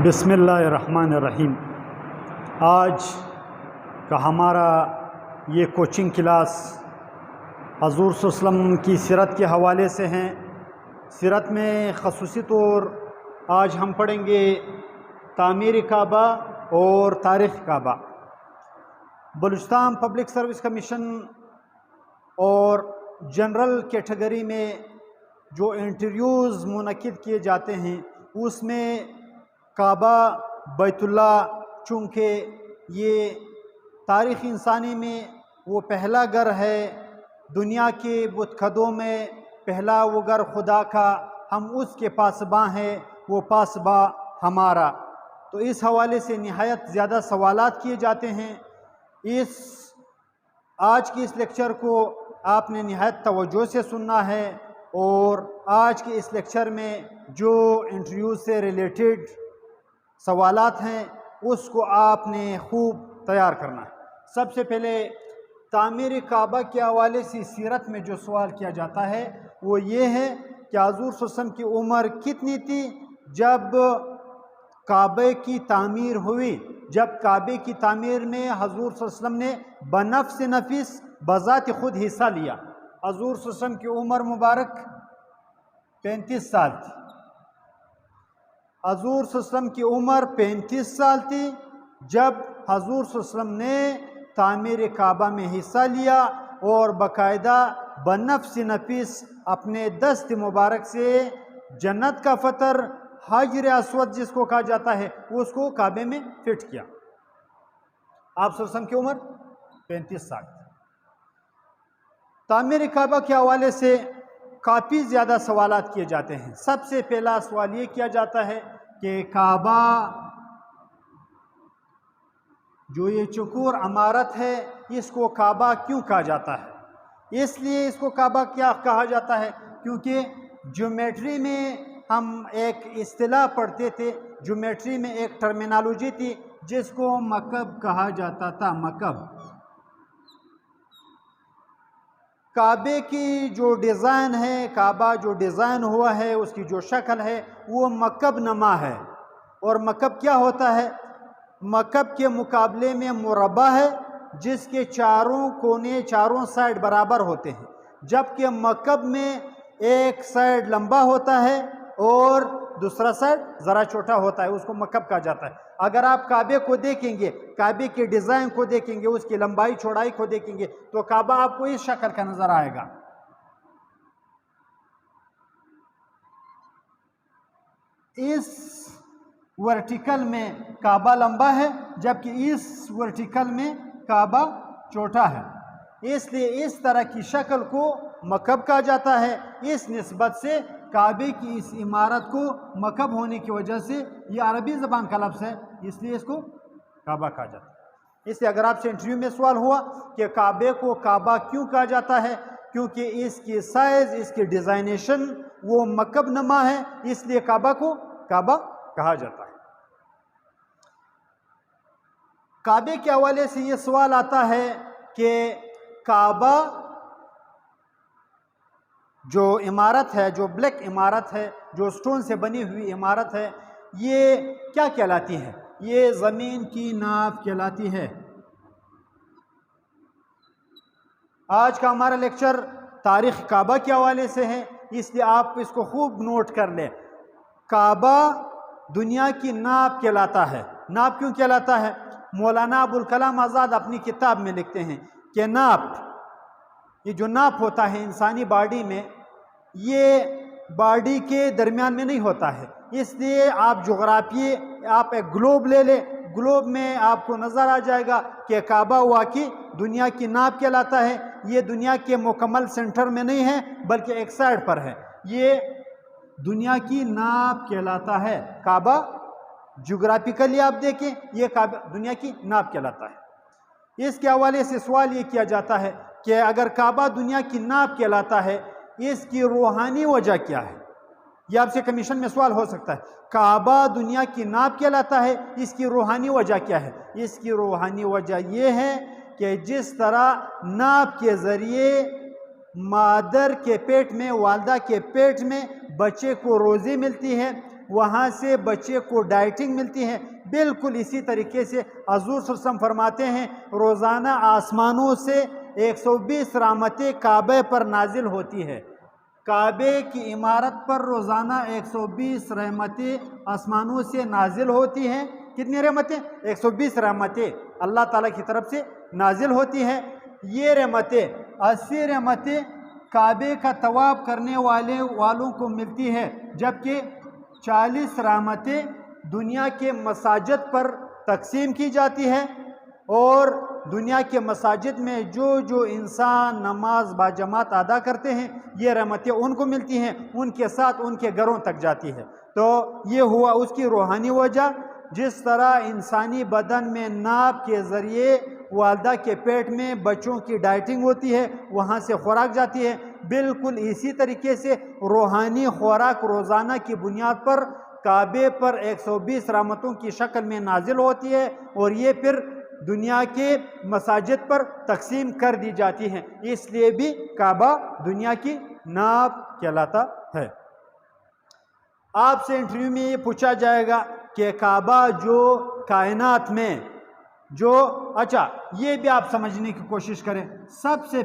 بسم اللہ الرحمن الرحیم۔ آج کا ہمارا یہ کوچنگ کلاس حضور صلی اللہ علیہ وسلم کی سیرت کے حوالے سے ہیں۔ سیرت میں خصوصی طور آج ہم پڑھیں گے تعمیر کعبہ اور تاریخ کعبہ۔ بلوچستان پبلک سروس کمیشن اور جنرل کیٹیگری میں جو انٹرویوز منعقد کیے جاتے ہیں اس میں کعبہ بیت اللہ، چونکہ یہ تاریخ انسانی میں وہ پہلا گھر ہے، دنیا کے بت خدوں میں پہلا وہ گھر خدا کا، ہم اس کے پاسباں ہیں، وہ پاسباں ہمارا۔ تو اس حوالے سے نہایت زیادہ سوالات کیے جاتے ہیں۔ آج کی اس لیکچر کو آپ نے نہایت توجہ سے سننا ہے، اور آج کے اس لیکچر میں جو انٹرویو سے ریلیٹڈ سوالات ہیں اس کو آپ نے خوب تیار کرنا ہے۔ سب سے پہلے تعمیر کعبہ کے حوالے سے سیرت میں جو سوال کیا جاتا ہے وہ یہ ہے کہ حضور صلی اللہ علیہ وسلم کی عمر کتنی تھی جب کعبے کی تعمیر ہوئی؟ جب کعبے کی تعمیر میں حضور صلی اللہ علیہ وسلم نے بنفس نفس بذات خود حصہ لیا۔ حضور صلی اللہ علیہ وسلم کی عمر مبارک 35 سال تھی۔ حضور صلی اللہ علیہ وسلم کی عمر 35 سال تھی جب حضور صلی اللہ علیہ وسلم نے تعمیر کعبہ میں حصہ لیا، اور باقاعدہ بنفس نفس اپنے دست مبارک سے جنت کا فطر حجر اسود جس کو کہا جاتا ہے اس کو کعبے میں فٹ کیا۔ آپ صلی اللہ علیہ وسلم کی عمر 35 سال تھی۔ تعمیر کعبہ کے حوالے سے کافی زیادہ سوالات کیے جاتے ہیں۔ سب سے پہلا سوال یہ کیا جاتا ہے کہ کعبہ جو یہ چوکور عمارت ہے اس کو کعبہ کیوں کہا جاتا ہے؟ اس لیے اس کو کعبہ کیا کہا جاتا ہے کیونکہ جیومیٹری میں ہم ایک اصطلاح پڑھتے تھے، جیومیٹری میں ایک ٹرمینالوجی تھی جس کو مکعب کہا جاتا تھا۔ مکعب کعبے کی جو ڈیزائن ہے، کعبہ جو ڈیزائن ہوا ہے اس کی جو شکل ہے وہ مکعب نما ہے۔ اور مکعب کیا ہوتا ہے؟ مکعب کے مقابلے میں مربع ہے جس کے چاروں کونے، چاروں سائڈ برابر ہوتے ہیں، جبکہ مکعب میں ایک سائڈ لمبا ہوتا ہے اور دوسرا سائڈ ذرا چھوٹا ہوتا ہے، اس کو مکعب کہا جاتا ہے۔ اگر آپ کعبے کو دیکھیں گے، کعبے کے ڈیزائن کو دیکھیں گے، اس کی لمبائی چوڑائی کو دیکھیں گے تو کعبہ آپ کو اس شکل کا نظر آئے گا۔ اس ورٹیکل میں کعبہ لمبا ہے جبکہ اس ورٹیکل میں کعبہ چھوٹا ہے، اس لیے اس طرح کی شکل کو مکعب کہا جاتا ہے۔ اس نسبت سے کعبے کی اس عمارت کو مکعب ہونے کی وجہ سے، یہ عربی زبان کا لفظ ہے اس لیے اس کو کعبہ کہا جاتا ہے۔ اس لیے اگر آپ سے انٹرویو میں سوال ہوا کہ کعبے کو کعبہ کیوں کہا جاتا ہے، کیونکہ اس کی سائز، اس کی ڈیزائنیشن وہ مکعب نما ہے، اس لیے کعبہ کو کعبہ کہا جاتا ہے۔ کعبے کے حوالے سے یہ سوال آتا ہے کہ کعبہ جو عمارت ہے، جو بلیک عمارت ہے، جو سٹون سے بنی ہوئی عمارت ہے، یہ کیا کہلاتی ہے؟ یہ زمین کی ناپ کہلاتی ہے۔ آج کا ہمارا لیکچر تاریخ کعبہ کے حوالے سے ہے، اس لیے آپ اس کو خوب نوٹ کر لیں۔ کعبہ دنیا کی ناپ کہلاتا ہے۔ ناپ کیوں کہلاتا ہے؟ مولانا ابوالکلام آزاد اپنی کتاب میں لکھتے ہیں کہ ناپ، یہ جو ناپ ہوتا ہے انسانی باڈی میں، یہ باڈی کے درمیان میں نہیں ہوتا ہے۔ اس لیے آپ آپ ایک گلوب لے لیں، گلوب میں آپ کو نظر آ جائے گا کہ کعبہ واقعی دنیا کی ناپ کہلاتا ہے۔ یہ دنیا کے مکمل سینٹر میں نہیں ہے بلکہ ایک سائڈ پر ہے، یہ دنیا کی ناپ کہلاتا ہے۔ کعبہ جغرافیکلی آپ دیکھیں، یہ کعبہ دنیا کی ناپ کہلاتا ہے۔ اس کے حوالے سے سوال یہ کیا جاتا ہے کہ اگر کعبہ دنیا کی ناپ کہلاتا ہے، اس کی روحانی وجہ کیا ہے؟ یہ آپ سے کمیشن میں سوال ہو سکتا ہے۔ کعبہ دنیا کی ناپ کہلاتا ہے، اس کی روحانی وجہ کیا ہے؟ اس کی روحانی وجہ یہ ہے کہ جس طرح ناپ کے ذریعے مادر کے پیٹ میں، والدہ کے پیٹ میں بچے کو روزی ملتی ہے، وہاں سے بچے کو ڈائٹنگ ملتی ہے۔ بالکل اسی طریقے سے حضور صلی اللہ علیہ وسلم فرماتے ہیں روزانہ آسمانوں سے 120 رحمتیں کعبے پر نازل ہوتی ہے۔ کعبے کی عمارت پر روزانہ 120 رحمتیں آسمانوں سے نازل ہوتی ہیں۔ کتنی رحمتیں؟ 120 رحمتیں اللہ تعالیٰ کی طرف سے نازل ہوتی ہیں۔ یہ رحمتیں 80 رحمتیں کعبے کا طواف کرنے والوں کو ملتی ہے، جبکہ 40 رحمتیں دنیا کے مساجد پر تقسیم کی جاتی ہے، اور دنیا کے مساجد میں جو انسان نماز باجماعت ادا کرتے ہیں یہ رحمتیں ان کو ملتی ہیں، ان کے ساتھ ان کے گھروں تک جاتی ہے۔ تو یہ ہوا اس کی روحانی وجہ۔ جس طرح انسانی بدن میں ناپ کے ذریعے والدہ کے پیٹ میں بچوں کی ڈائٹنگ ہوتی ہے، وہاں سے خوراک جاتی ہے، بالکل اسی طریقے سے روحانی خوراک روزانہ کی بنیاد پر کعبے پر 120 رحمتوں کی شکل میں نازل ہوتی ہے، اور یہ پھر دنیا کے مساجد پر تقسیم کر دی جاتی ہیں۔ اس لیے بھی کعبہ دنیا کی ناپ کہلاتا ہے۔ آپ سے انٹرویو میں یہ پوچھا جائے گا کہ کعبہ جو کائنات میں جو اچھا یہ بھی آپ سمجھنے کی کوشش کریں، سب سے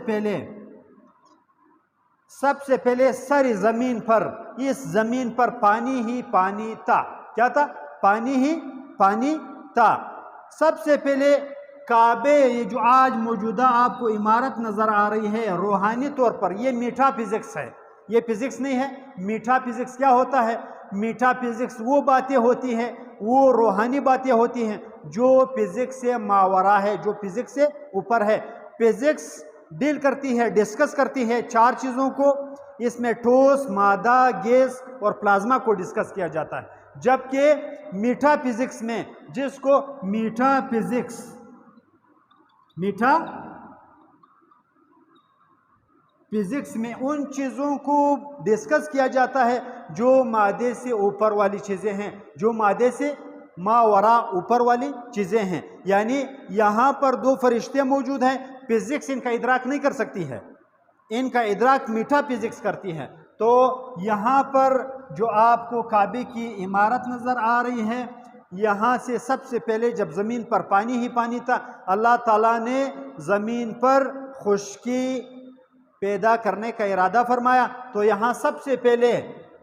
پہلے سر زمین پر، اس زمین پر پانی ہی پانی تھا۔ کیا تھا؟ پانی ہی پانی تھا۔ سب سے پہلے کعبے یہ جو آج موجودہ آپ کو عمارت نظر آ رہی ہے روحانی طور پر، یہ میٹھا فزکس ہے، یہ فزکس نہیں ہے۔ میٹھا فزکس کیا ہوتا ہے؟ میٹھا فزکس وہ باتیں ہوتی ہیں، وہ روحانی باتیں ہوتی ہیں جو فزکس سے ماورا ہے، جو فزکس سے اوپر ہے۔ فزکس ڈیل کرتی ہے، ڈسکس کرتی ہے 4 چیزوں کو، اس میں ٹھوس، مادہ، گیس اور پلازما کو ڈسکس کیا جاتا ہے، جبکہ میٹھا فزکس میں، جس کو میٹھا فزکس میں ان چیزوں کو ڈسکس کیا جاتا ہے جو مادے سے اوپر والی چیزیں ہیں، جو مادے سے ماورا اوپر والی چیزیں ہیں۔ یعنی یہاں پر 2 فرشتے موجود ہیں، فزکس ان کا ادراک نہیں کر سکتی ہے، ان کا ادراک میٹھا فزکس کرتی ہے۔ تو یہاں پر جو آپ کو کعبے کی عمارت نظر آ رہی ہے، یہاں سے سب سے پہلے جب زمین پر پانی ہی پانی تھا، اللہ تعالیٰ نے زمین پر خشکی پیدا کرنے کا ارادہ فرمایا، تو یہاں سب سے پہلے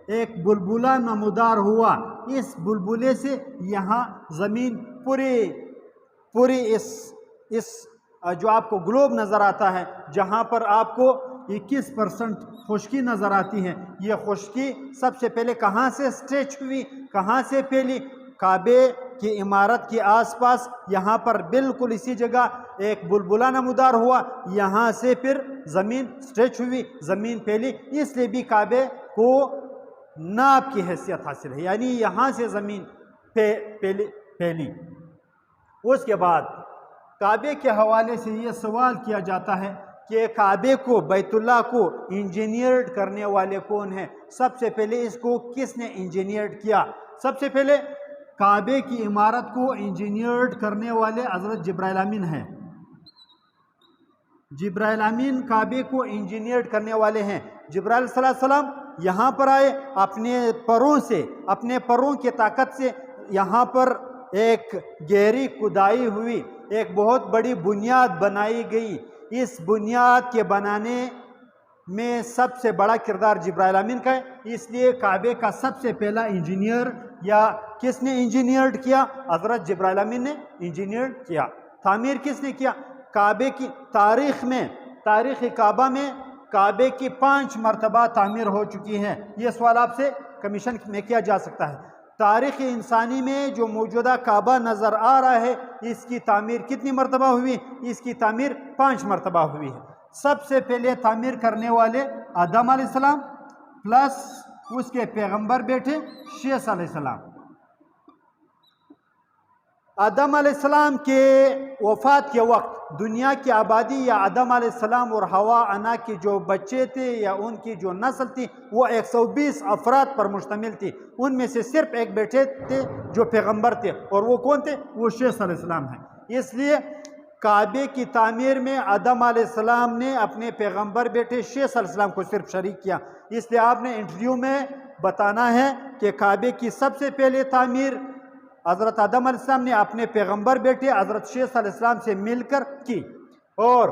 ایک بلبلہ نمودار ہوا۔ اس بلبلے سے یہاں زمین پوری اس جو آپ کو گلوب نظر آتا ہے، جہاں پر آپ کو 21% خشکی نظر آتی ہے، یہ خشکی سب سے پہلے کہاں سے سٹریچ ہوئی، کہاں سے پھیلی؟ کعبے کی عمارت کے آس پاس، یہاں پر بالکل اسی جگہ ایک بلبلہ نمودار ہوا، یہاں سے پھر زمین سٹریچ ہوئی، زمین پھیلی۔ اس لیے بھی کعبے کو ناپ کی حیثیت حاصل ہے، یعنی یہاں سے زمین پھیلی۔ اس کے بعد کعبے کے حوالے سے یہ سوال کیا جاتا ہے کہ کعبے کو، بیت اللہ کو انجینئرڈ کرنے والے کون ہیں؟ سب سے پہلے اس کو کس نے انجینئرڈ کیا؟ سب سے پہلے کعبے کی عمارت کو انجینئرڈ کرنے والے حضرت جبرائیل امین ہیں۔ جبرائیل امین کعبے کو انجینئرڈ کرنے والے ہیں۔ جبرائیل صلی اللہ علیہ وسلم یہاں پر آئے، اپنے پروں کی طاقت سے یہاں پر ایک گہری کھدائی ہوئی، ایک بہت بڑی بنیاد بنائی گئی۔ اس بنیاد کے بنانے میں سب سے بڑا کردار جبرائیل امین کا ہے، اس لیے کعبے کا سب سے پہلا انجینئر یا کس نے انجینئرڈ کیا؟ حضرت جبرائیل امین نے انجینئرڈ کیا۔ تعمیر کس نے کیا؟ کعبے کی تاریخ کعبہ میں کعبے کی 5 مرتبہ تعمیر ہو چکی ہے۔ یہ سوال آپ سے کمیشن میں کیا جا سکتا ہے۔ تاریخ انسانی میں جو موجودہ کعبہ نظر آ رہا ہے، اس کی تعمیر کتنی مرتبہ ہوئی؟ اس کی تعمیر 5 مرتبہ ہوئی ہے۔ سب سے پہلے تعمیر کرنے والے آدم علیہ السلام پلس اس کے پیغمبر بیٹے شیث علیہ السلام۔ آدم علیہ السلام کے وفات کے وقت دنیا کی آبادی یا آدم علیہ السلام اور حوا انا کے جو بچے تھے یا ان کی جو نسل تھی وہ 120 افراد پر مشتمل تھی۔ ان میں سے صرف ایک بیٹے تھے جو پیغمبر تھے، اور وہ کون تھے؟ وہ شیث علیہ السلام ہیں۔ اس لیے کعبے کی تعمیر میں آدم علیہ السلام نے اپنے پیغمبر بیٹے شیخ صلی اللہ علیہ وسلم کو صرف شریک کیا، اس لیے آپ نے انٹرویو میں بتانا ہے کہ کعبے کی سب سے پہلے تعمیر حضرت آدم علیہ السلام نے اپنے پیغمبر بیٹے حضرت شیخ صلی اللہ علیہ وسلم سے مل کر کی۔ اور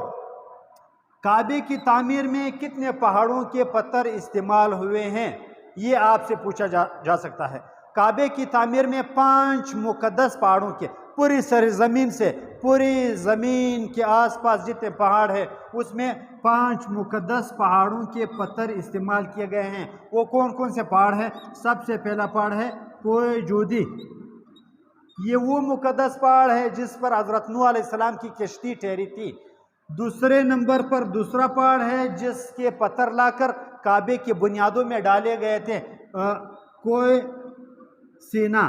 کعبے کی تعمیر میں کتنے پہاڑوں کے پتھر استعمال ہوئے ہیں یہ آپ سے پوچھا جا سکتا ہے۔ کعبے کی تعمیر میں 5 مقدس پہاڑوں کے، پوری سرزمین سے، پوری زمین کے آس پاس جتنے پہاڑ ہیں اس میں 5 مقدس پہاڑوں کے پتھر استعمال کیے گئے ہیں۔ وہ کون کون سے پہاڑ ہیں؟ سب سے پہلا پہاڑ ہے کوہ جودی، یہ وہ مقدس پہاڑ ہے جس پر حضرت نوح علیہ السلام کی کشتی ٹھہری تھی۔ دوسرے نمبر پر دوسرا پہاڑ ہے جس کے پتھر لا کر کعبے کی بنیادوں میں ڈالے گئے تھے، کوہ سینا،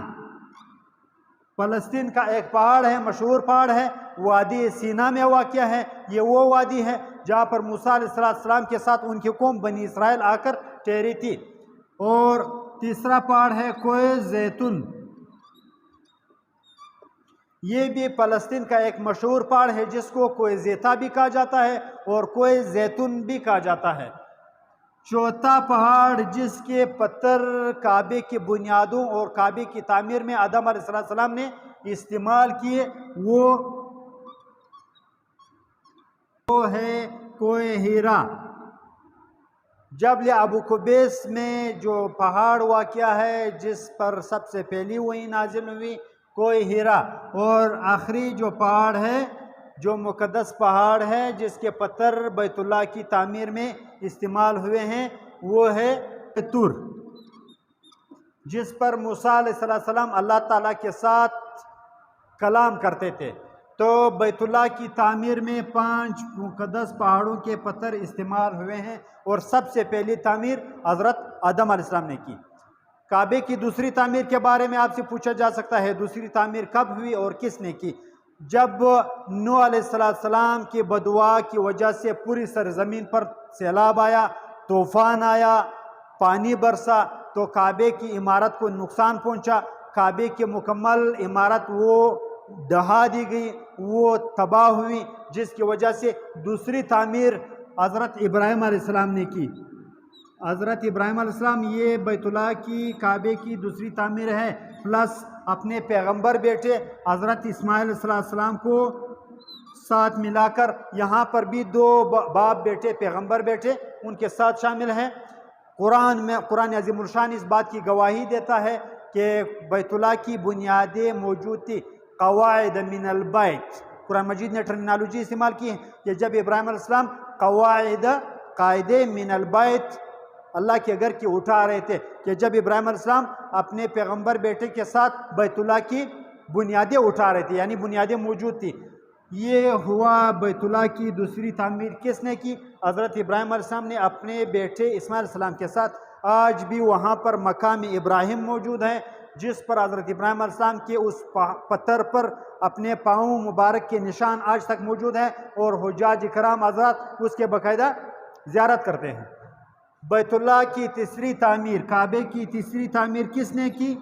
فلسطین کا ایک پہاڑ ہے، مشہور پہاڑ ہے، وادی سینا میں واقع ہے۔ یہ وہ وادی ہے جہاں پر موسیٰ علیہ السلام کے ساتھ ان کی قوم بنی اسرائیل آ کر ٹھہری تھی۔ اور تیسرا پہاڑ ہے کوہ زیتون، یہ بھی فلسطین کا ایک مشہور پہاڑ ہے جس کو کوہ زیتا بھی کہا جاتا ہے اور کوہ زیتون بھی کہا جاتا ہے۔ چوتھا پہاڑ جس کے پتھر کعبے کی بنیادوں اور کعبے کی تعمیر میں آدم علیہ السلام نے استعمال کیے وہ ہے کوہ ہیرا۔ جبل ابو قبیس میں جو پہاڑ واقع ہے جس پر سب سے پہلی وہی نازل ہوئی کوہ ہیرا، اور آخری جو پہاڑ ہے جو مقدس پہاڑ ہے جس کے پتھر بیت اللہ کی تعمیر میں استعمال ہوئے ہیں وہ ہے طور، جس پر موسیٰ علیہ السلام اللہ تعالیٰ کے ساتھ کلام کرتے تھے۔ تو بیت اللہ کی تعمیر میں 5 مقدس پہاڑوں کے پتھر استعمال ہوئے ہیں اور سب سے پہلی تعمیر حضرت آدم علیہ السلام نے کی۔ کعبے کی دوسری تعمیر کے بارے میں آپ سے پوچھا جا سکتا ہے، دوسری تعمیر کب ہوئی اور کس نے کی؟ جب نوح علیہ السلام کی بددعا کی وجہ سے پوری سرزمین پر سیلاب آیا، طوفان آیا، پانی برسا تو کعبے کی عمارت کو نقصان پہنچا، کعبے کی مکمل عمارت وہ ڈھا دی گئی، وہ تباہ ہوئی، جس کی وجہ سے دوسری تعمیر حضرت ابراہیم علیہ السلام نے کی۔ حضرت ابراہیم علیہ السلام یہ بیت اللہ کی کعبے کی دوسری تعمیر ہے، پلس اپنے پیغمبر بیٹے حضرت اسماعیل علیہ السلام کو ساتھ ملا کر یہاں پر بھی 2 باپ بیٹے پیغمبر بیٹے ان کے ساتھ شامل ہیں۔ قرآن عظیم الشان اس بات کی گواہی دیتا ہے کہ بیت اللہ کی بنیادیں موجود تھی، قواعد من البیت۔ قرآن مجید نے ٹرمینالوجی استعمال کی ہے کہ جب ابراہیم علیہ السلام قاعدے من البیت اللہ کے گھر کی اٹھا رہے تھے، کہ جب ابراہیم علیہ السلام اپنے پیغمبر بیٹے کے ساتھ بیت اللہ کی بنیادیں اٹھا رہے تھے، یعنی بنیادیں موجود تھی۔ یہ ہوا بیت اللہ کی دوسری تعمیر کس نے کی؟ حضرت ابراہیم علیہ السلام نے اپنے بیٹے اسماعیل علیہ السلام کے ساتھ۔ آج بھی وہاں پر مقام ابراہیم موجود ہے جس پر حضرت ابراہیم علیہ السلام کے اس پتھر پر اپنے پاؤں مبارک کے نشان آج تک موجود ہیں، اور حجاج کرام حضرات اس کے باقاعدہ زیارت کرتے ہیں۔ بیت اللہ کی تیسری تعمیر، کعبے کی تیسری تعمیر کس نے کی؟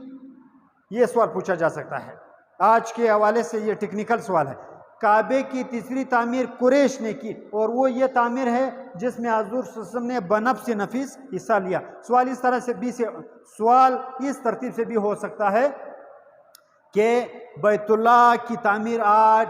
یہ سوال پوچھا جا سکتا ہے، آج کے حوالے سے یہ ٹیکنیکل سوال ہے۔ کعبے کی تیسری تعمیر قریش نے کی، اور وہ یہ تعمیر ہے جس میں حضور صلی اللہ علیہ وسلم نے بنفس نفیس حصہ لیا۔ سوال اس طرح سے سوال اس ترتیب سے بھی ہو سکتا ہے کہ بیت اللہ کی تعمیر آج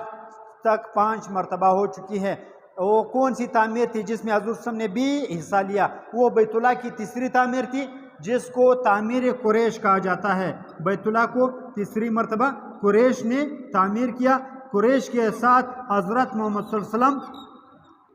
تک 5 مرتبہ ہو چکی ہے، وہ کون سی تعمیر تھی جس میں حضور صلی اللہ علیہ وسلم نے بھی حصہ لیا؟ وہ بیت اللہ کی تیسری تعمیر تھی جس کو تعمیر قریش کہا جاتا ہے۔ بیت اللہ کو تیسری مرتبہ قریش نے تعمیر کیا۔ قریش کے ساتھ حضرت محمد صلی اللہ علیہ وسلم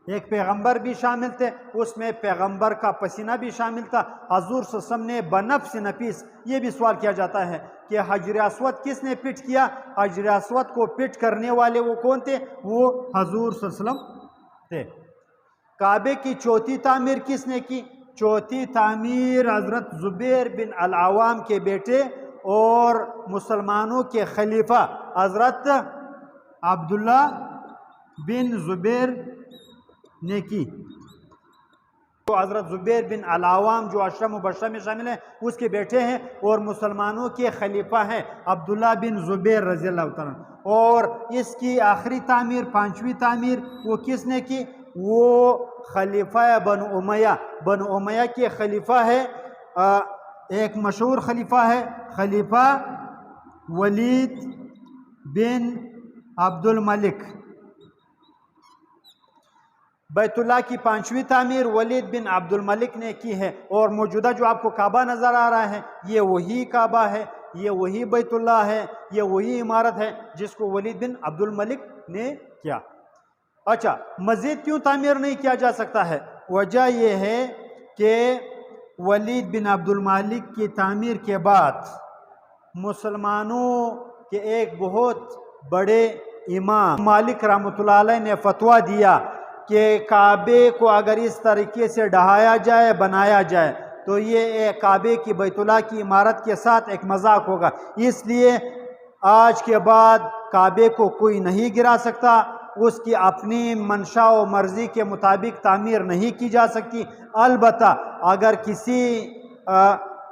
ایک پیغمبر بھی شامل تھے، اس میں پیغمبر کا پسینہ بھی شامل تھا۔ حضور صلی اللہ علیہ وسلم نے بنفس نفیس، یہ بھی سوال کیا جاتا ہے کہ حجر اسود کس نے پٹ کیا؟ حجر اسود کو پٹ کرنے والے وہ کون تھے؟ وہ حضور صلی اللہ علیہ وسلم تھے۔ کعبے کی چوتھی تعمیر کس نے کی؟ چوتھی تعمیر حضرت زبیر بن العوام کے بیٹے اور مسلمانوں کے خلیفہ حضرت عبداللہ بن زبیر نے کی۔ تو حضرت زبیر بن العوام جو عشرہ مبشرہ میں شامل ہیں اس کے بیٹے ہیں، اور مسلمانوں کے خلیفہ ہیں عبداللہ بن زبیر رضی اللہ تعالیٰ عنہ۔ اور اس کی آخری تعمیر 5ویں تعمیر وہ کس نے کی؟ وہ خلیفہ بن امیہ کے خلیفہ ہے، ایک مشہور خلیفہ ہے خلیفہ ولید بن عبد الملک۔ بیت اللہ کی 5ویں تعمیر ولید بن عبد الملک نے کی ہے، اور موجودہ جو آپ کو کعبہ نظر آ رہا ہے یہ وہی کعبہ ہے، یہ وہی بیت اللہ ہے، یہ وہی عمارت ہے جس کو ولید بن عبد الملک نے کیا۔ اچھا، مزید کیوں تعمیر نہیں کیا جا سکتا ہے؟ وجہ یہ ہے کہ ولید بن عبد الملک کی تعمیر کے بعد مسلمانوں کے ایک بہت بڑے امام مالک رحمۃ اللہ علیہ نے فتویٰ دیا کہ کعبے کو اگر اس طریقے سے ڈھایا جائے، بنایا جائے تو یہ کعبے کی بیت اللہ کی عمارت کے ساتھ ایک مذاق ہوگا، اس لیے آج کے بعد کعبے کو کوئی نہیں گرا سکتا، اس کی اپنی منشا و مرضی کے مطابق تعمیر نہیں کی جا سکتی۔ البتہ اگر کسی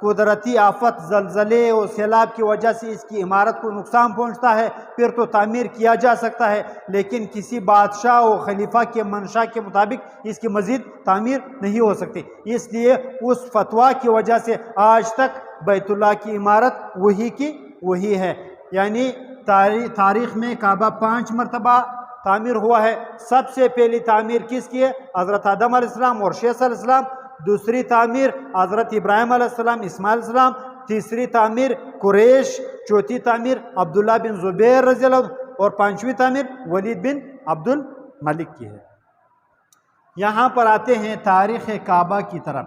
قدرتی آفت، زلزلے اور سیلاب کی وجہ سے اس کی عمارت کو نقصان پہنچتا ہے پھر تو تعمیر کیا جا سکتا ہے، لیکن کسی بادشاہ و خلیفہ کے منشا کے مطابق اس کی مزید تعمیر نہیں ہو سکتی۔ اس لیے اس فتویٰ کی وجہ سے آج تک بیت اللہ کی عمارت وہی کی وہی ہے، یعنی تاریخ میں کعبہ 5 مرتبہ تعمیر ہوا ہے۔ سب سے پہلی تعمیر کس کی ہے؟ حضرت آدم علیہ السلام اور شیث علیہ السلام۔ دوسری تعمیر حضرت ابراہیم علیہ السلام، اسماعیل علیہ السلام۔ تیسری تعمیر قریش۔ چوتھی تعمیر عبداللہ بن زبیر رضی اللہ عنہ، اور 5ویں تعمیر ولید بن عبد الملک کی ہے۔ یہاں پر آتے ہیں تاریخ کعبہ کی طرف۔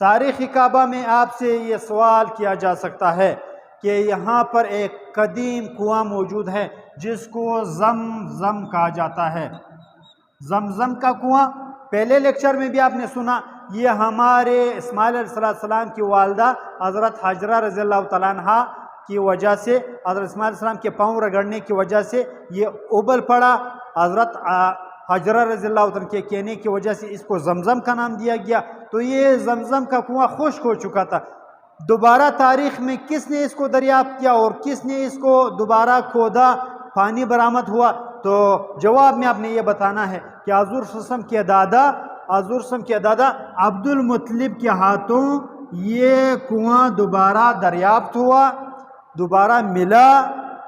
تاریخ کعبہ میں آپ سے یہ سوال کیا جا سکتا ہے کہ یہاں پر ایک قدیم کنواں موجود ہے جس کو زمزم کہا جاتا ہے۔ زمزم کا کنواں پہلے لیکچر میں بھی آپ نے سنا، یہ ہمارے اسماعیل علیہ السلام کی والدہ حضرت حاجرہ رضی اللہ تعالیٰ عنہ کی وجہ سے، حضرت اسماعیل علیہ السلام کے پاؤں رگڑنے کی وجہ سے یہ ابل پڑا۔ حضرت حاجرہ رضی اللہ عنہ کے کہنے کی وجہ سے اس کو زمزم کا نام دیا گیا۔ تو یہ زمزم کا کنواں خشک ہو چکا تھا۔ دوبارہ تاریخ میں کس نے اس کو دریافت کیا اور کس نے اس کو دوبارہ کھودا، پانی برآمد ہوا؟ تو جواب میں آپ نے یہ بتانا ہے کہ حضور صلی اللہ علیہ وسلم کے دادا عبد المطلب کے ہاتھوں یہ کنواں دوبارہ دریافت ہوا، دوبارہ ملا،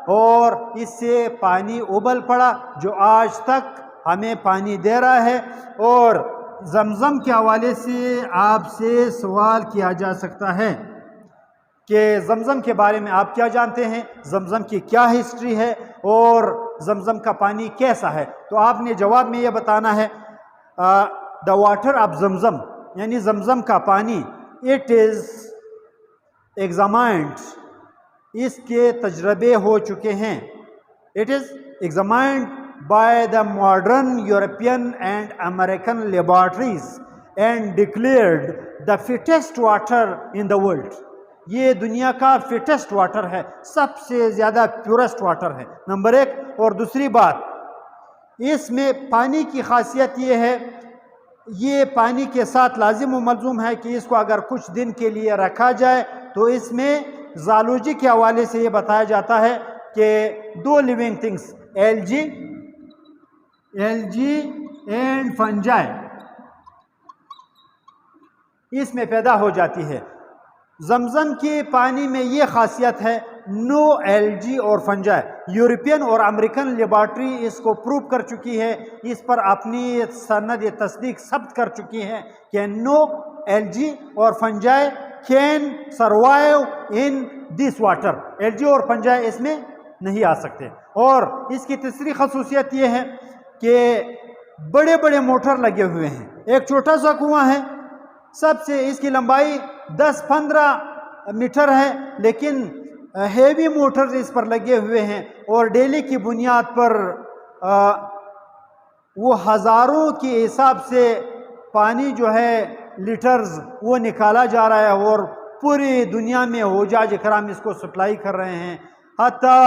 اور اس سے پانی ابل پڑا جو آج تک ہمیں پانی دے رہا ہے۔ اور زمزم کے حوالے سے آپ سے سوال کیا جا سکتا ہے کہ زمزم کے بارے میں آپ کیا جانتے ہیں، زمزم کی کیا ہسٹری ہے اور زمزم کا پانی کیسا ہے؟ تو آپ نے جواب میں یہ بتانا ہے دا واٹر آف زمزم، یعنی زمزم کا پانی، اٹ از ایگزامائنڈ، اس کے تجربے ہو چکے ہیں، it is examined by the modern European and American laboratories and declared the fittest water in the world. یہ دنیا کا فٹیسٹ واٹر ہے، سب سے زیادہ پیورسٹ واٹر ہے، نمبر 1۔ اور دوسری بات، اس میں پانی کی خاصیت یہ ہے، یہ پانی کے ساتھ لازم و ملزوم ہے کہ اس کو اگر کچھ دن کے لیے رکھا جائے تو اس میں زالوجی کے حوالے سے یہ بتایا جاتا ہے کہ 2 living things, algae and fungi, اس میں پیدا ہو جاتی ہے۔ زمزم کے پانی میں یہ خاصیت ہے، نو ایلجی اور فنجائی۔ یورپین اور امریکن لیبارٹری اس کو پروو کر چکی ہے، اس پر اپنی سند تصدیق ثبت کر چکی ہے کہ نو ایلجی اور fungi can survive in this water, algae اور فنجائی اس میں نہیں آ سکتے۔ اور اس کی تیسری خصوصیت یہ ہے کہ بڑے بڑے موٹر لگے ہوئے ہیں، ایک چھوٹا سا کنواں ہے، سب سے اس کی لمبائی 10-15 میٹر ہے، لیکن ہیوی موٹر اس پر لگے ہوئے ہیں، اور ڈیلی کی بنیاد پر وہ ہزاروں کے حساب سے پانی جو ہے لیٹرز وہ نکالا جا رہا ہے، اور پوری دنیا میں حجاج اکرام اس کو سپلائی کر رہے ہیں۔ حتیٰ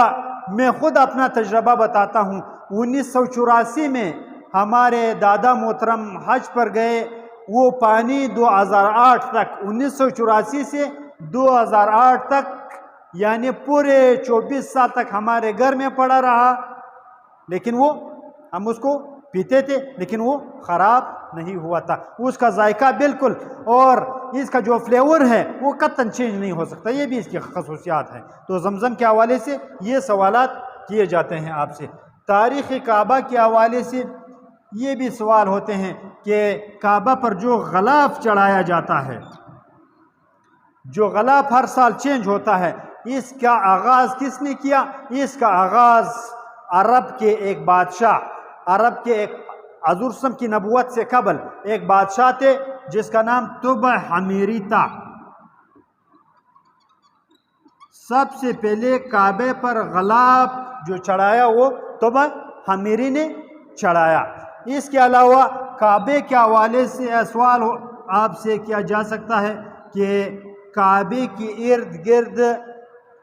میں خود اپنا تجربہ بتاتا ہوں، 1984 میں ہمارے دادا محترم حج پر گئے، وہ پانی 2008 تک، 1984 سے 2008 تک یعنی پورے 24 سال تک ہمارے گھر میں پڑا رہا، لیکن وہ ہم اس کو پیتے تھے لیکن وہ خراب نہیں ہوا تھا، اس کا ذائقہ بالکل اور اس کا جو فلیور ہے وہ قطعاً چینج نہیں ہو سکتا، یہ بھی اس کی خصوصیات ہیں۔ تو زمزم کے حوالے سے یہ سوالات کیے جاتے ہیں آپ سے۔ تاریخ کعبہ کے حوالے سے یہ بھی سوال ہوتے ہیں کہ کعبہ پر جو غلاف چڑھایا جاتا ہے، جو غلاف ہر سال چینج ہوتا ہے، اس کا آغاز کس نے کیا؟ اس کا آغاز عرب کے ایک بادشاہ، عرب کے ایک حضور صلی اللہ علیہ وسلم کی نبوت سے قبل ایک بادشاہ تھے جس کا نام طبع حمیری تھا۔ سب سے پہلے کعبے پر غلاف جو چڑھایا وہ طبع حمیری نے چڑھایا۔ اس کے علاوہ کعبے کے حوالے سے سوال آپ سے کیا جا سکتا ہے کہ کعبے کے ارد گرد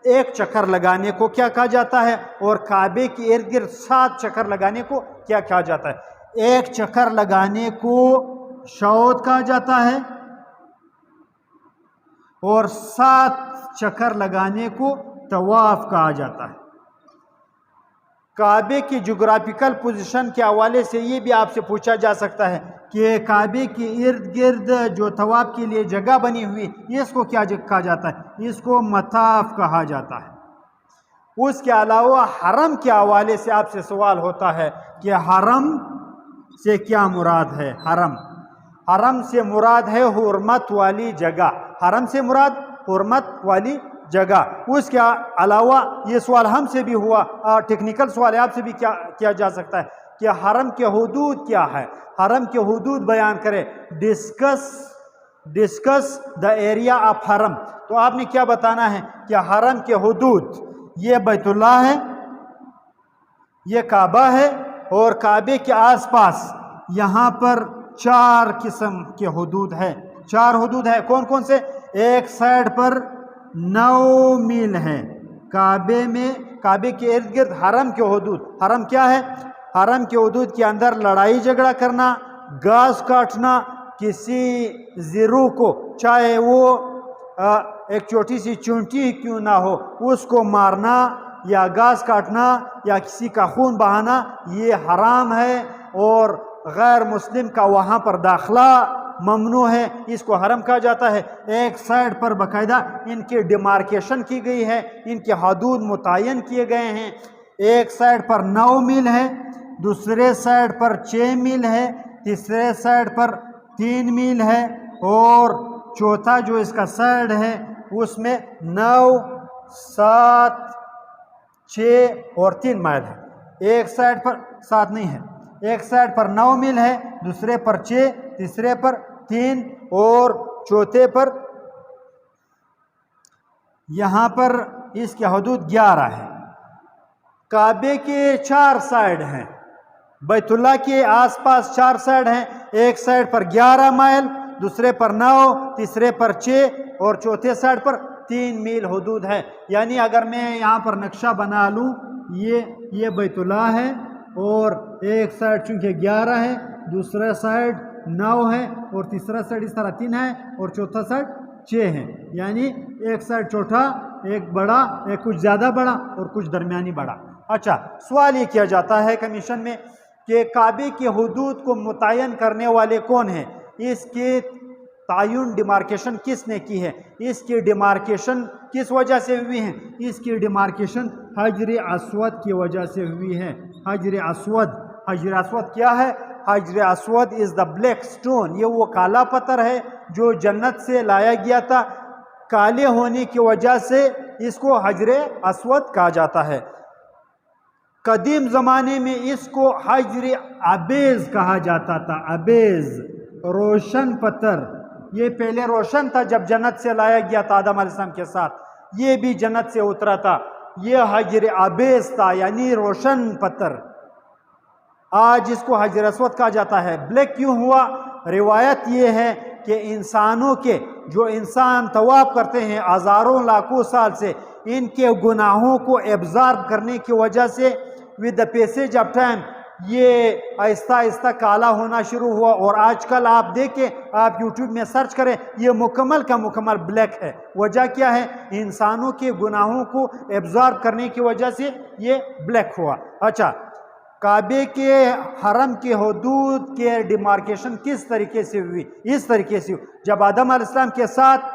ایک چکر لگانے کو کیا کہا جاتا ہے، اور کعبے کے ارد گرد 7 چکر لگانے کو کیا کہا جاتا ہے؟ ایک چکر لگانے کو شوط کہا جاتا ہے اور 7 چکر لگانے کو طواف کہا جاتا ہے۔ کعبے کی جغرافیکل پوزیشن کے حوالے سے یہ بھی آپ سے پوچھا جا سکتا ہے کہ کعبے کے ارد گرد جو طواف کے لیے جگہ بنی ہوئی اس کو کیا کہا جاتا ہے؟ اس کو مطاف کہا جاتا ہے۔ اس کے علاوہ حرم کے حوالے سے آپ سے سوال ہوتا ہے کہ حرم سے کیا مراد ہے؟ حرم سے مراد ہے حرمت والی جگہ، حرم سے مراد حرمت والی جگہ۔ اس کے علاوہ یہ سوال ہم سے بھی ہوا، ٹیکنیکل سوال آپ سے بھی کیا جا سکتا ہے کہ حرم کے حدود کیا ہے؟ حرم کے حدود بیان کرے، ڈسکس دا ایریا آف حرم۔ تو آپ نے کیا بتانا ہے کہ حرم کے حدود یہ بیت اللہ ہے، یہ کعبہ ہے، اور کعبے کے آس پاس یہاں پر 4 قسم کے حدود ہیں۔ 4 حدود ہیں، کون کون سے؟ ایک سائڈ پر 9 میل ہے کعبے کے ارد گرد حرم کے حدود۔ حرم کیا ہے؟ حرم کے حدود کے اندر لڑائی جھگڑا کرنا، گھاس کاٹنا، کسی زیرو کو چاہے وہ ایک چھوٹی سی چونٹی کیوں نہ ہو اس کو مارنا یا گھاس کاٹنا یا کسی کا خون بہانا یہ حرام ہے، اور غیر مسلم کا وہاں پر داخلہ ممنوع ہے، اس کو حرم کہا جاتا ہے۔ ایک سائڈ پر باقاعدہ ان کی ڈیمارکیشن کی گئی ہے، ان کے حدود متعین کیے گئے ہیں۔ ایک سائڈ پر 9 میل ہے، دوسرے سائڈ پر 6 میل ہے، تیسرے سائڈ پر 3 میل ہے، اور چوتھا جو اس کا سائڈ ہے اس میں 9، 7، 6 اور 3 مائل ہے۔ ایک سائڈ پر 7 نہیں ہے، ایک سائڈ پر 9 میل ہے، دوسرے پر 6، تیسرے پر 3 اور چوتھے پر یہاں پر اس کے حدود 11 ہے۔ کعبے کے 4 سائڈ ہیں، بیت اللہ کے آس پاس 4 سائڈ ہیں، ایک سائڈ پر 11 مائل، دوسرے پر 9، تیسرے پر 6 اور چوتھے سائڈ پر 3 میل حدود ہے۔ یعنی اگر میں یہاں پر نقشہ بنا لوں، یہ بیت اللہ ہے، اور ایک سائڈ چونکہ 11 ہے، دوسرا سائڈ 9 ہے، اور تیسرا سائڈ اس طرح 3 ہے، اور چوتھا سائڈ 6 ہے۔ یعنی ایک سائڈ چھوٹا، ایک بڑا، ایک کچھ زیادہ بڑا اور کچھ درمیانی بڑا۔ اچھا، سوال یہ کیا جاتا ہے کمیشن میں کہ کعبے کی حدود کو متعین کرنے والے کون ہیں؟ اس کے تعین ڈیمارکیشن کس نے کی ہے؟ اس کی ڈیمارکیشن کس وجہ سے ہوئی ہے؟ اس کی ڈیمارکیشن حجر اسود کی وجہ سے ہوئی ہے۔ حجر اسود کیا ہے؟ حجر اسود از دا بلیک سٹون، یہ وہ کالا پتھر ہے جو جنت سے لایا گیا تھا، کالے ہونے کی وجہ سے اس کو حجر اسود کہا جاتا ہے۔ قدیم زمانے میں اس کو حجر ابیض کہا جاتا تھا، ابیض روشن پتھر۔ یہ پہلے روشن تھا جب جنت سے لایا گیا تھا آدم علیہ السلام کے ساتھ، یہ بھی جنت سے اترا تھا، یہ حجر ابیض تھا یعنی روشن پتھر۔ آج اس کو حجر اسود کہا جاتا ہے۔ بلیک کیوں ہوا؟ روایت یہ ہے کہ انسانوں کے جو انسان طواف کرتے ہیں ہزاروں لاکھوں سال سے، ان کے گناہوں کو ایبزارب کرنے کی وجہ سے with the passage of time یہ آہستہ آہستہ کالا ہونا شروع ہوا، اور آج کل آپ دیکھیں، آپ یوٹیوب میں سرچ کریں، یہ مکمل کا مکمل بلیک ہے۔ وجہ کیا ہے؟ انسانوں کے گناہوں کو ایبزارب کرنے کی وجہ سے یہ بلیک ہوا۔ اچھا، کعبے کے حرم کے حدود کے ڈیمارکیشن کس طریقے سے ہوئی؟ اس طریقے سے ہوئی، جب آدم علیہ السلام کے ساتھ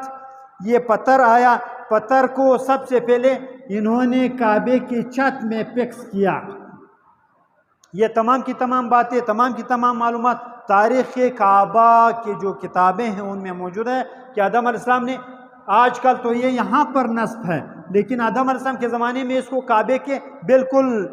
یہ پتھر آیا، پتھر کو سب سے پہلے انہوں نے کعبے کی چھت میں فکس کیا۔ یہ تمام کی تمام باتیں، تمام کی تمام معلومات تاریخ کعبہ کی جو کتابیں ہیں ان میں موجود ہے کہ آدم علیہ السلام نے، آج کل تو یہ یہاں پر نصب ہے، لیکن آدم علیہ السلام کے زمانے میں اس کو کعبے کے بالکل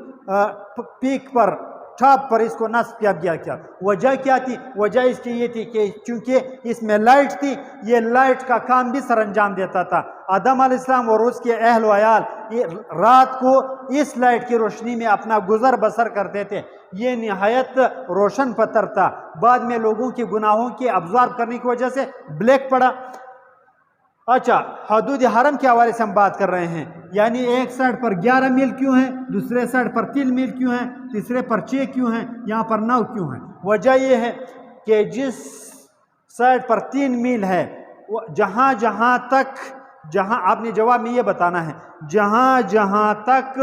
پیک پر، ٹاپ پر اس کو نصب کیا گیا۔ کیا وجہ کیا تھی؟ وجہ اس کی یہ تھی کہ چونکہ اس میں لائٹ تھی، یہ لائٹ کا کام بھی سر انجام دیتا تھا۔ آدم علیہ السلام اور اس کے اہل و عیال رات کو اس لائٹ کی روشنی میں اپنا گزر بسر کرتے تھے۔ یہ نہایت روشن پتھر تھا، بعد میں لوگوں کے گناہوں کی ابزارب کرنے کی وجہ سے بلیک پڑا۔ اچھا، حدود حرم کے حوالے سے ہم بات کر رہے ہیں، یعنی ایک سائڈ پر 11 میل کیوں ہیں، دوسرے سائڈ پر 3 میل کیوں ہیں، تیسرے پر 6 کیوں ہیں، یہاں پر 9 کیوں ہیں؟ وجہ یہ ہے کہ جس سائڈ پر 3 میل ہے، جہاں جہاں تک، جہاں آپ نے جواب میں یہ بتانا ہے، جہاں جہاں تک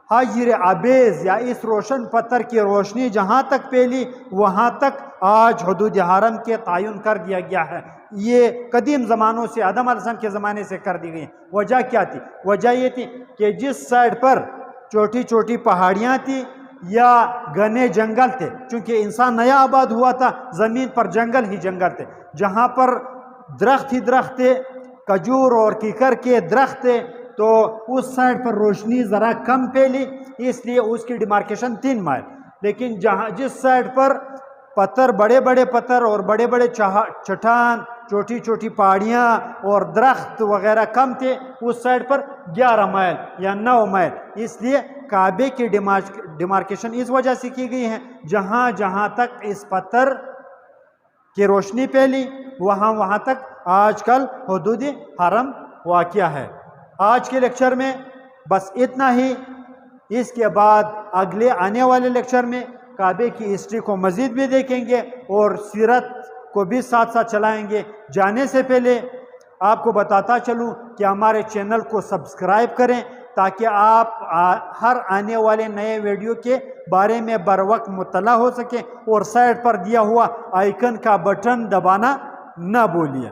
حجر عبیز یا اس روشن پتھر کی روشنی جہاں تک پھیلی، وہاں تک آج حدود حرم کے تعین کر دیا گیا ہے۔ یہ قدیم زمانوں سے، آدم علیہ السلام کے زمانے سے کر دی گئی۔ وجہ کیا تھی؟ وجہ یہ تھی کہ جس سائڈ پر چھوٹی چھوٹی پہاڑیاں تھیں یا گھنے جنگل تھے، چونکہ انسان نیا آباد ہوا تھا، زمین پر جنگل ہی جنگل تھے، جہاں پر درخت ہی درخت تھے، کھجور اور کیکر کے درخت تھے، تو اس سائڈ پر روشنی ذرا کم پھیلی، اس لیے اس کی ڈیمارکیشن 3 مائل۔ لیکن جس سائڈ پر پتھر، بڑے بڑے پتھر اور بڑے بڑے چٹان، چھوٹی چھوٹی پہاڑیاں اور درخت وغیرہ کم تھے، اس سائڈ پر 11 مائل یا 9 مائل۔ اس لیے کعبے کی ڈیمارکیشن اس وجہ سے کی گئی ہے، جہاں جہاں تک اس پتھر کی روشنی پھیلی، وہاں وہاں تک آج کل حدود حرم واقع ہے۔ آج کے لیکچر میں بس اتنا ہی۔ اس کے بعد اگلے آنے والے لیکچر میں کعبے کی ہسٹری کو مزید بھی دیکھیں گے اور سیرت کو بھی ساتھ ساتھ چلائیں گے۔ جانے سے پہلے آپ کو بتاتا چلوں کہ ہمارے چینل کو سبسکرائب کریں تاکہ آپ ہر آنے والے نئے ویڈیو کے بارے میں بر وقت مطلع ہو سکیں، اور سائڈ پر دیا ہوا آئیکن کا بٹن دبانا نہ بھولیے۔